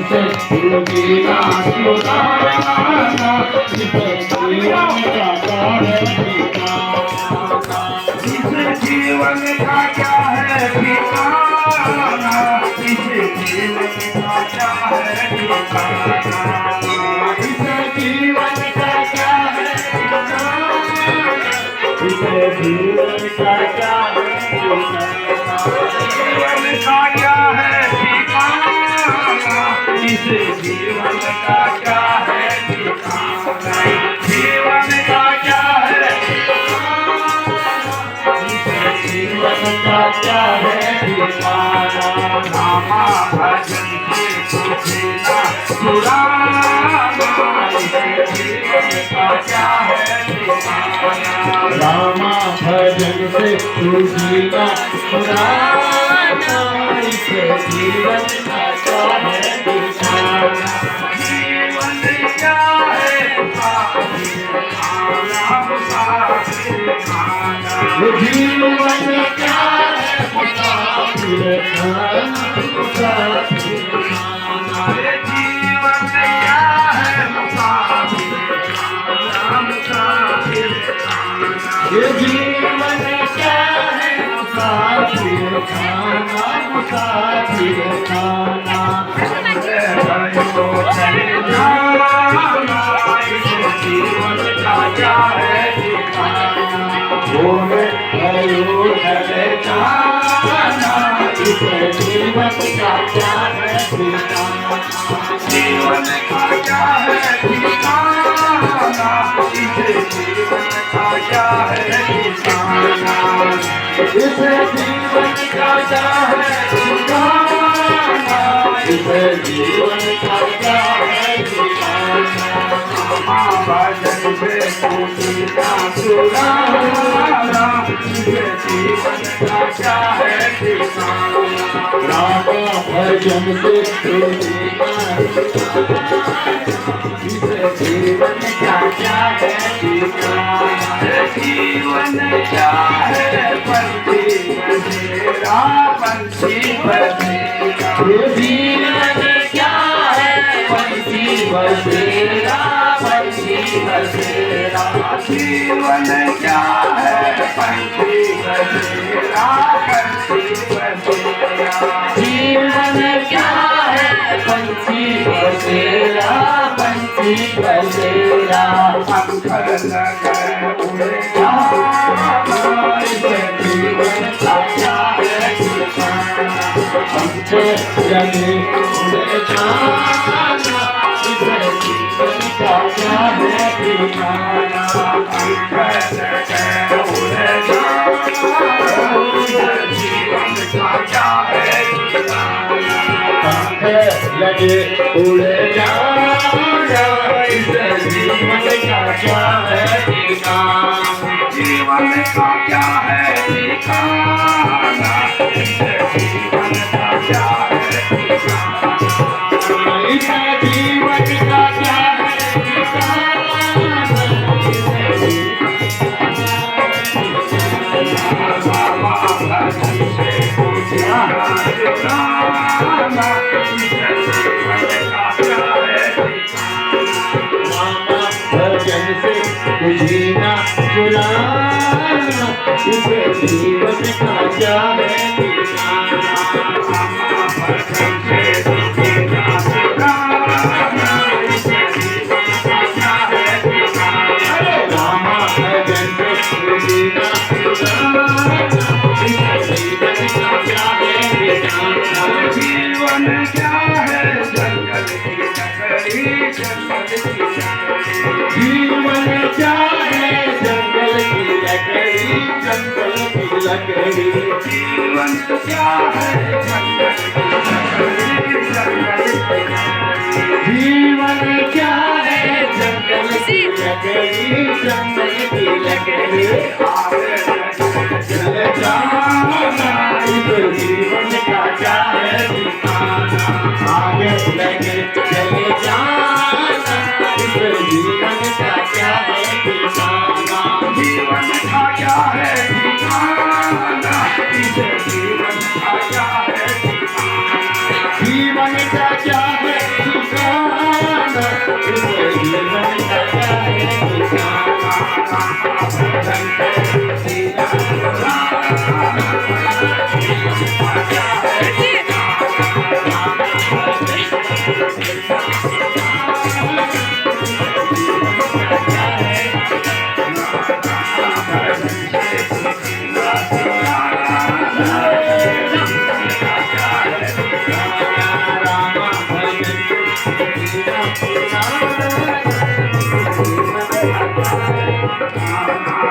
से जीना सुधारना, इसे जीवन का क्या है ठिकाना, इसे जीवन का क्या है ठिकाना, इसे जीवन का क्या है ठिकाना, इसे जीवन का क्या है ठिकाना, इसे जीवन का क्या है ठिकाना, जीवन का क्या है ठिकाना, इसे जीवन का क्या है ठिकाना, जीवन का क्या है ठिकाना, इसे जीवन का क्या है ठिकाना, रामा भजन से सुखीना सुराना, इसे जीवन का क्या है ठिकाना, रामा भजन से सुखीना सुराना, इसे जीवन का क्या है ठिकाना, जीवन क्या है मुसाफिर खाना, मुसाफिर खाना, जीवन क्या है मुसाफिर खाना, मुसाफिर खाना, जीवन क्या है मुसाफिर खाना, मुसाफिर खाना, ये जीवन क्या है मुसाफिर खाना, मुसाफिर खाना, भयो चले जाना, इसे जीवन का क्या है ठिकाना, बोले भयो चले जाना, इसे जीवन का क्या है ठिकाना, जीवन का क्या है ठिकाना, इसे जीवन का क्या है ठिकाना, इसे जीवन का क्या है ठिकाना, इसे जीवन का क्या है ठिकाना, भजन से सुखीना सुराना, इसे जीवन का क्या है ठिकाना, रामा भजन से सुखीना सुराना, इसे जीवन का क्या है ठिकाना, जीवन क्या है पंछी बसेरा, पंछी बसेरा, जीवन क्या है पंछी बसेरा, पंछी बसेरा, जीवन क्या है पंछी बसेरा, पंछी बसेरा, जीवन क्या है पंछी बसेरा, पंछी बसेरा, पंख लगे उड़े जाना, इसे जीवन का क्या है ठिकाना, पंख लगे उड़े जाना, इसे जीवन का क्या है ठिकाना, पंख लगे उड़े जाना, इसे जीवन का क्या है ठिकाना, पंख लगे उड़े जाना, इसे जीवन का क्या है ठिकाना, जीवन का क्या है ठिकाना, इसे जीवन का क्या है ठिकाना, इसे जीवन का क्या है ठिकाना, इसे जीवन का क्या है ठिकाना, बाबा भजन से सुखीना सुराना, इसे जीवन का क्या है ठिकाना, भजन से जीना सुराना, इसे जीवन का क्या है ठिकाना, भजन से जीना सुराना, इसे जीवन का क्या है ठिकाना, रामा भजन से जीना सुराना, इसे जीवन का क्या है ठिकाना, जीवन क्या है जंगल की लकड़ी, जंगल की लकड़ी, जीवन क्या है जंगल की लकड़ी, जंगल की लकड़ी, जीवन क्या है जंगल की लकड़ी, जंगल की लकड़ी, जीवन क्या है जंगल की लकड़ी, जंगल की लकड़ी, आगे चले जाना, इस जीवन का क्या है ठिकाना, आगे लगे चले जाना, इस जीवन का क्या है ठिकाना, जीवन का क्या है ठिकाना, इस जीवन का क्या है ठिकाना, जीवन का क्या है